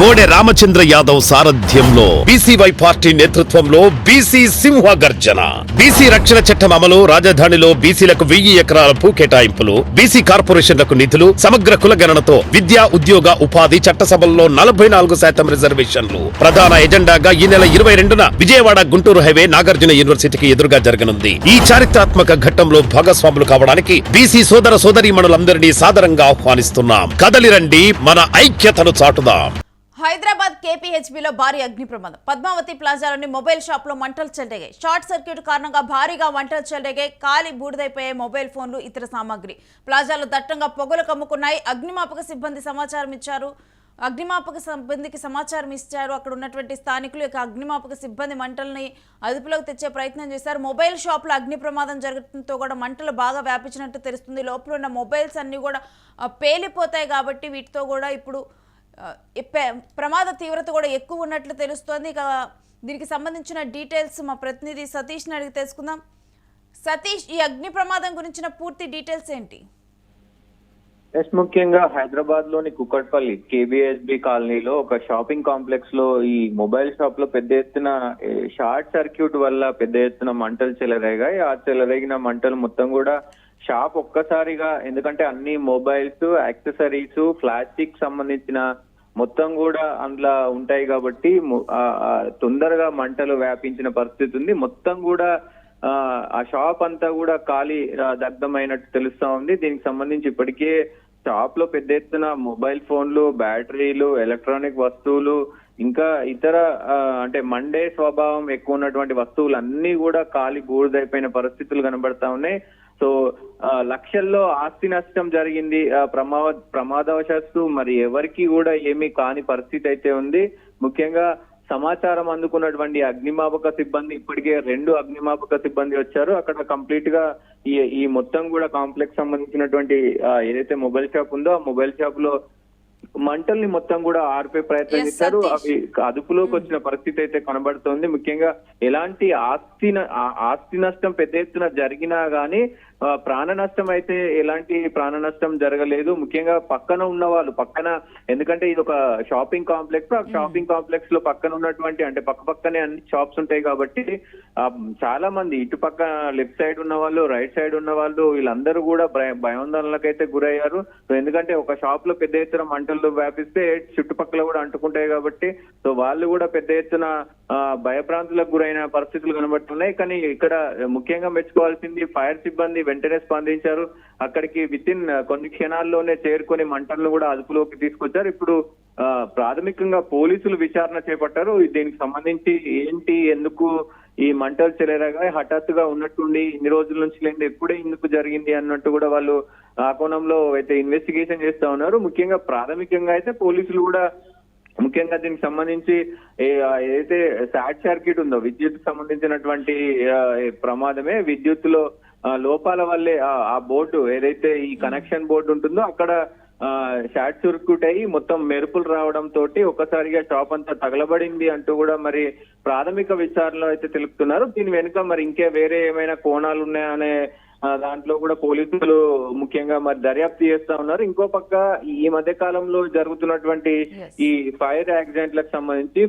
బోడే రామచంద్ర యాదవ్ సారథ్యంలో BCY party నేతృత్వంలో BC సింహ గర్జన. బీసీ రక్షణ చట్టం అమలు, రాజధానిలో బీసీలకు 1000 ఎకరాల భూ కేటాయింపులు, బీసీ కార్పొరేషన్లకు నిధులు, సమగ్ర కులగణనతో విద్యా, ఉద్యోగ, ఉపాధి, చట్టసభల్లో 44% రిజర్వేషన్లు ప్రధాన ఎజెండాగా ఈ నెల 22న విజయవాడ గుంటూరు హైవే నాగార్జున యూనివర్సిటీకి ఎదురుగా జరగనుంది. ఈ చారిత్రాత్మక ఘట్టంలో భాగస్వాములు కావడానికి బీసీ సోదర సోదరీమణులందరినీ సాదరంగా ఆహ్వానిస్తున్నాం. కదలిరండి, మన ఐక్యతను చాటుదాం. హైదరాబాద్ కేపీహెచ్బీలో భారీ అగ్ని ప్రమాదం. పద్మావతి ప్లాజాలోని మొబైల్ షాప్ లో మంటలు చెలరేగాయి. షార్ట్ సర్క్యూట్ కారణంగా భారీగా మంటలు చెలరేగాయి. కాలి బూడిదైపోయాయి మొబైల్ ఫోన్లు, ఇతర సామాగ్రి. ప్లాజాలో దట్టంగా పొగలు కమ్ముకున్నాయి. అగ్నిమాపక సిబ్బందికి సమాచారం ఇచ్చారు అక్కడ ఉన్నటువంటి స్థానికులు. ఇక అగ్నిమాపక సిబ్బంది మంటల్ని అదుపులోకి తెచ్చే ప్రయత్నం చేశారు. మొబైల్ షాప్లో అగ్ని ప్రమాదం జరగడంతో కూడా మంటలు బాగా వ్యాపించినట్టు తెలుస్తుంది. లోపల ఉన్న మొబైల్స్ అన్ని కూడా పేలిపోతాయి కాబట్టి వీటితో కూడా ఇప్పుడు ప్రమాద తీవ్రత కూడా ఎక్కువ ఉన్నట్లు తెలుస్తోంది. ఇక దీనికి సంబంధించిన డీటెయిల్స్ మా ప్రతినిధి సతీష్ని అడిగి తెలుసుకుందాం. సతీష్, ఈ అగ్ని ప్రమాదం గురించిన పూర్తి డీటెయిల్స్ ఏంటి? ముఖ్యంగా హైదరాబాద్ లోని కుకట్పల్లి కేబిఎస్బి కాలనీలో ఒక షాపింగ్ కాంప్లెక్స్ లో ఈ మొబైల్ షాప్ లో పెద్ద ఎత్తున షార్ట్ సర్క్యూట్ వల్ల పెద్ద ఎత్తున మంటలు చెలరేగాయి. ఆ చెలరేగిన మంటలు మొత్తం కూడా షాప్ ఒక్కసారిగా, ఎందుకంటే అన్ని మొబైల్స్, యాక్సెసరీస్, ప్లాస్టిక్ సంబంధించిన మొత్తం కూడా అందులో ఉంటాయి కాబట్టి తొందరగా మంటలు వ్యాపించిన పరిస్థితి ఉంది. మొత్తం కూడా ఆ షాప్ అంతా కూడా ఖాళీ దగ్ధమైనట్టు తెలుస్తా ఉంది. దీనికి సంబంధించి ఇప్పటికే షాప్ లో పెద్ద ఎత్తున మొబైల్ ఫోన్లు, బ్యాటరీలు, ఎలక్ట్రానిక్ వస్తువులు, ఇంకా ఇతర అంటే మండే స్వభావం ఎక్కువ ఉన్నటువంటి వస్తువులు అన్ని కూడా ఖాళీ బూడిదైపోయిన పరిస్థితులు కనబడతా ఉన్నాయి. సో లక్షల్లో ఆస్తి నష్టం జరిగింది. ప్రమాదవశాత్తు మరి ఎవరికి కూడా ఏమీ కాని పరిస్థితి అయితే ఉంది. ముఖ్యంగా సమాచారం అందుకున్నటువంటి అగ్నిమాపక సిబ్బంది, ఇప్పటికే 2 అగ్నిమాపక సిబ్బంది వచ్చారు. అక్కడ కంప్లీట్ గా ఈ మొత్తం కూడా కాంప్లెక్స్ సంబంధించినటువంటి ఏదైతే మొబైల్ షాప్ ఉందో ఆ మొబైల్ షాప్ లో మంటల్ని మొత్తం కూడా ఆర్పే ప్రయత్నం చేశారు. అవి అదుపులోకి వచ్చిన పరిస్థితి అయితే కనబడుతోంది. ముఖ్యంగా ఎలాంటి ఆస్తి నష్టం పెద్ద ఎత్తున జరిగినా గానీ ప్రాణ నష్టం అయితే ఎలాంటి ప్రాణ నష్టం జరగలేదు. ముఖ్యంగా పక్కన ఉన్న వాళ్ళు ఎందుకంటే ఇది ఒక షాపింగ్ కాంప్లెక్స్, ఆ షాపింగ్ కాంప్లెక్స్ లో పక్కన ఉన్నటువంటి అంటే పక్కనే అన్ని షాప్స్ ఉంటాయి కాబట్టి చాలా మంది ఇటుపక్క లెఫ్ట్ సైడ్ ఉన్న వాళ్ళు, రైట్ సైడ్ ఉన్న వాళ్ళు వీళ్ళందరూ కూడా భయాందోళనకైతే గురయ్యారు. ఎందుకంటే ఒక షాప్ లో పెద్ద ఎత్తున మంటలు వ్యాపిస్తే చుట్టుపక్కల కూడా అంటుకుంటాయి కాబట్టి సో వాళ్ళు కూడా పెద్ద ఎత్తున భయభ్రాంతులకు గురైన పరిస్థితులు కనబడుతున్నాయి. కానీ ఇక్కడ ముఖ్యంగా మెచ్చుకోవాల్సింది ఫైర్ సిబ్బంది వెంటనే స్పందించారు. అక్కడికి వితిన్ కొన్ని క్షణాల్లోనే చేరుకొని మంటలను కూడా అదుపులోకి తీసుకొచ్చారు. ఇప్పుడు ప్రాథమికంగా పోలీసులు విచారణ చేపట్టారు. దీనికి సంబంధించి ఏంటి, ఎందుకు ఈ మంటలు చెలరేగా హఠాత్తుగా ఉన్నట్టుండి ఇన్ని రోజుల నుంచి లేదు, ఎప్పుడే ఎందుకు జరిగింది అన్నట్టు కూడా వాళ్ళు ఆ కోణంలో అయితే ఇన్వెస్టిగేషన్ చేస్తా ఉన్నారు. ముఖ్యంగా ప్రాథమికంగా అయితే పోలీసులు కూడా ముఖ్యంగా దీనికి సంబంధించి ఏదైతే షార్ట్ సర్క్యూట్ ఉందో విద్యుత్ సంబంధించినటువంటి ప్రమాదమే, విద్యుత్తులో లోపాల వల్లే ఆ బోర్డు ఏదైతే ఈ కనెక్షన్ బోర్డు ఉంటుందో అక్కడ షార్ట్ సర్క్యూట్ అయ్యి మొత్తం మెరుపులు రావడం తోటి ఒక్కసారిగా షాప్ అంతా తగలబడింది అంటూ కూడా మరి ప్రాథమిక విచారణలో అయితే తెలుపుతున్నారు. దీని వెనుక మరి ఇంకే వేరే ఏమైనా కోణాలు ఉన్నాయనే దాంట్లో కూడా పోలీసులు ముఖ్యంగా మరి దర్యాప్తు చేస్తా ఉన్నారు. ఇంకో పక్క ఈ మధ్య కాలంలో జరుగుతున్నటువంటి ఈ ఫైర్ యాక్సిడెంట్లకు సంబంధించి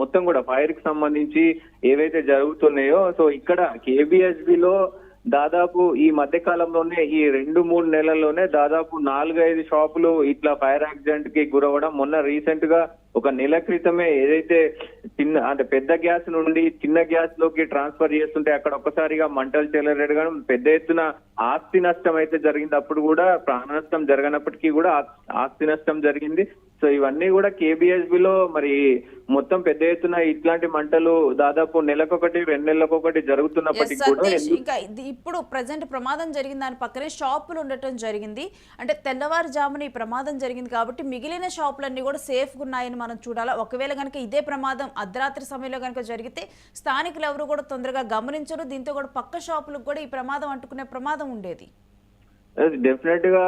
మొత్తం కూడా ఫైర్ కి సంబంధించి ఏవైతే జరుగుతున్నాయో సో ఇక్కడ కేబిఎస్బిలో దాదాపు ఈ మధ్య కాలంలోనే ఈ 2-3 నెలల్లోనే దాదాపు 4-5 షాపులు ఇట్లా ఫైర్ యాక్సిడెంట్ కి గురవడం, మొన్న రీసెంట్ గా ఒక నెల క్రితమే ఏదైతే పెద్ద గ్యాస్ నుండి చిన్న గ్యాస్ లోకి ట్రాన్స్ఫర్ చేస్తుంటే అక్కడ ఒక్కసారిగా మంటలు చెలరేగడం, పెద్ద ఎత్తున ఆస్తి నష్టం అయితే జరిగింది. అప్పుడు కూడా ప్రాణ నష్టం జరగనప్పటికీ కూడా ఆస్తి నష్టం జరిగింది. సో ఇవన్నీ కూడా కేబిఎస్బిలో మరి మొత్తం పెద్ద ఎత్తున ఇట్లాంటి మంటలు దాదాపు నెలకొకటి 2 నెలలకొకటి జరుగుతున్నప్పటికీ కూడా ఇంకా ఇప్పుడు ప్రజెంట్ ప్రమాదం జరిగింది దాని పక్కనే షాపులు ఉండటం జరిగింది. అంటే తెల్లవారుజామున ఈ ప్రమాదం జరిగింది కాబట్టి మిగిలిన షాపులన్నీ కూడా సేఫ్గా ఉన్నాయని మనం చూడాలా. ఒకవేళ కనుక ఇదే ప్రమాదం అర్ధరాత్రి సమయంలో కనుక జరిగితే స్థానికులు ఎవరు కూడా తొందరగా గమనించరు. దీంతో కూడా పక్క షాపులకు కూడా ఈ ప్రమాదం అంటుకునే ప్రమాదం ఉండేది. డెఫినెట్ గా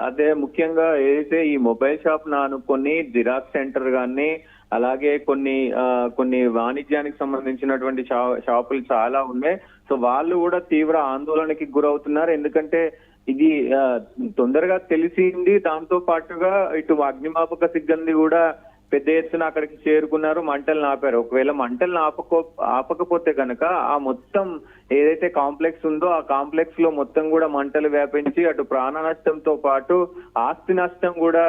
అదే ముఖ్యంగా ఏదైతే ఈ మొబైల్ షాప్ అనుకొని జిరాక్స్ సెంటర్ గానీ అలాగే కొన్ని వాణిజ్యానికి సంబంధించినటువంటి షాపులు చాలా ఉన్నాయి. సో వాళ్ళు కూడా తీవ్ర ఆందోళనకి గురవుతున్నారు. ఎందుకంటే ఇది తొందరగా తెలిసింది. దాంతో పాటుగా ఇటు అగ్నిమాపక సిబ్బంది కూడా పెద్ద ఎత్తున అక్కడికి చేరుకున్నారు, మంటలను ఆపారు. ఒకవేళ మంటలను ఆపకపోతే కనుక ఆ మొత్తం ఏదైతే కాంప్లెక్స్ ఉందో ఆ కాంప్లెక్స్ లో మొత్తం కూడా మంటలు వ్యాపించి అటు ప్రాణ నష్టంతో పాటు ఆస్తి నష్టం కూడా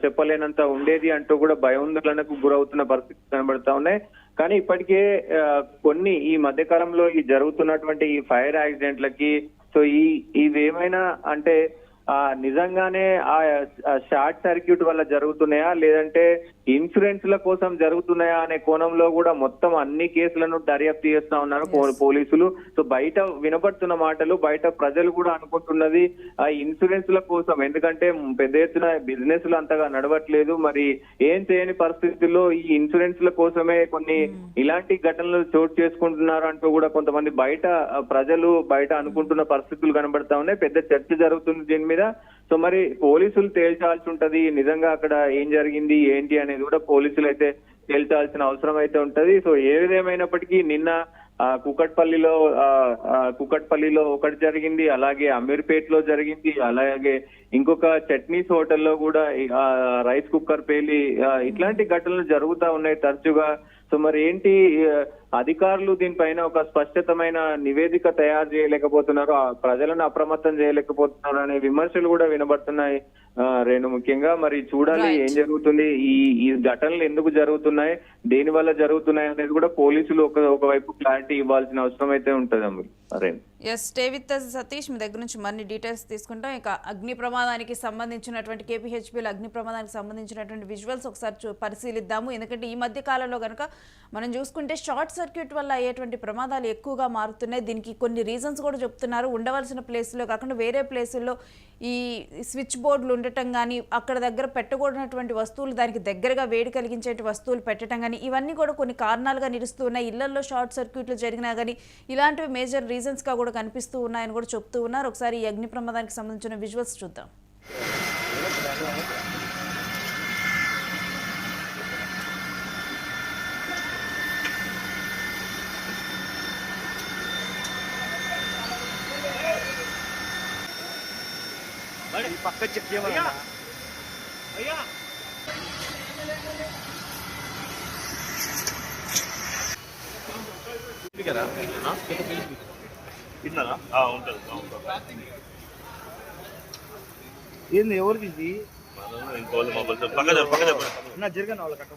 చెప్పలేనంత ఉండేది అంటూ కూడా భయాందోళనకు గురవుతున్న పరిస్థితి కనబడతా ఉన్నాయి. కానీ ఇప్పటికే కొన్ని ఈ మధ్య కాలంలో ఈ జరుగుతున్నటువంటి ఈ ఫైర్ యాక్సిడెంట్లకి సో ఇవేమైనా అంటే నిజంగానే ఆ షార్ట్ సర్క్యూట్ వల్ల జరుగుతున్నాయా లేదంటే ఇన్సూరెన్స్ ల కోసం జరుగుతున్నాయా అనే కోణంలో కూడా మొత్తం అన్ని కేసులను దర్యాప్తు చేస్తా ఉన్నారు పోలీసులు. సో బయట వినపడుతున్న మాటలు, బయట ప్రజలు కూడా అనుకుంటున్నది ఆ ఇన్సూరెన్స్ ల కోసం, ఎందుకంటే పెద్ద ఎత్తున బిజినెస్ లు అంతగా నడవట్లేదు. మరి ఏం చేయని పరిస్థితుల్లో ఈ ఇన్సూరెన్స్ ల కోసమే కొన్ని ఇలాంటి ఘటనలు చోటు చేసుకుంటున్నారు అంటూ కూడా కొంతమంది ప్రజలు బయట అనుకుంటున్న పరిస్థితులు కనబడతా ఉన్నాయి. పెద్ద చర్చ జరుగుతుంది దీని మీద. సో మరి పోలీసులు తేల్చాల్సి ఉంటది నిజంగా అక్కడ ఏం జరిగింది ఏంటి అనేది కూడా పోలీసులు అయితే తేల్చాల్సిన అవసరం అయితే ఉంటది. సో ఏదేమైనప్పటికీ నిన్న కుకట్పల్లిలో ఒకటి జరిగింది, అలాగే అమీర్పేటలో జరిగింది, అలాగే ఇంకొక చట్నీస్ హోటల్లో కూడా రైస్ కుక్కర్ పేలి ఇట్లాంటి ఘటనలు జరుగుతా ఉన్నాయి తరచుగా. సో మరి ఏంటి అధికారులు దీనిపైన ఒక స్పష్టతమైన నివేదిక తయారు చేయలేకపోతున్నారు, ప్రజలను అప్రమత్తం చేయలేకపోతున్నారు అనే విమర్శలు కూడా వినబడుతున్నాయి రేణు. ముఖ్యంగా మరి చూడాలి ఏం జరుగుతుంది, ఈ ఘటనలు ఎందుకు జరుగుతున్నాయి, దేని వల్ల జరుగుతున్నాయి అనేది కూడా పోలీసులు ఒకవైపు క్లారిటీ ఇవ్వాల్సిన అవసరం అయితే ఉంటుంది అమ్ములు. ఎస్, స్టే విత్ సతీష్, మీ దగ్గర నుంచి మరిన్ని డీటెయిల్స్ తీసుకుంటాం. ఇక అగ్ని ప్రమాదానికి సంబంధించినటువంటి కేపీహెచ్బీలో అగ్ని ప్రమాదానికి సంబంధించినటువంటి విజువల్స్ ఒకసారి పరిశీలిద్దాము. ఎందుకంటే ఈ మధ్య కాలంలో కనుక మనం చూసుకుంటే షార్ట్ సర్క్యూట్ వల్ల అయ్యేటువంటి ప్రమాదాలు ఎక్కువగా మారుతున్నాయి. దీనికి కొన్ని రీజన్స్ కూడా చెప్తున్నారు. ఉండవలసిన ప్లేసుల్లో కాకుండా వేరే ప్లేసుల్లో ఈ స్విచ్ బోర్డులు ఉండటం కానీ, అక్కడ దగ్గర పెట్టకూడనటువంటి వస్తువులు దానికి దగ్గరగా వేడి కలిగించే వస్తువులు పెట్టడం కానీ, ఇవన్నీ కూడా కొన్ని కారణాలుగా నిలుస్తూ ఉన్నాయి. ఇళ్లలో షార్ట్ సర్క్యూట్లు జరిగినా కానీ ఇలాంటివి మేజర్ రీజన్స్గా కూడా కనిపిస్తూ ఉన్నాయని కూడా చెప్తూ ఉన్నారు. ఒకసారి ఈ అగ్ని ప్రమాదానికి సంబంధించిన విజువల్స్ చూద్దాం. పక్క చెక్ చేయమన్నా ఏంది ఎవరికి ఇది జరిగిన వాళ్ళ కట్ట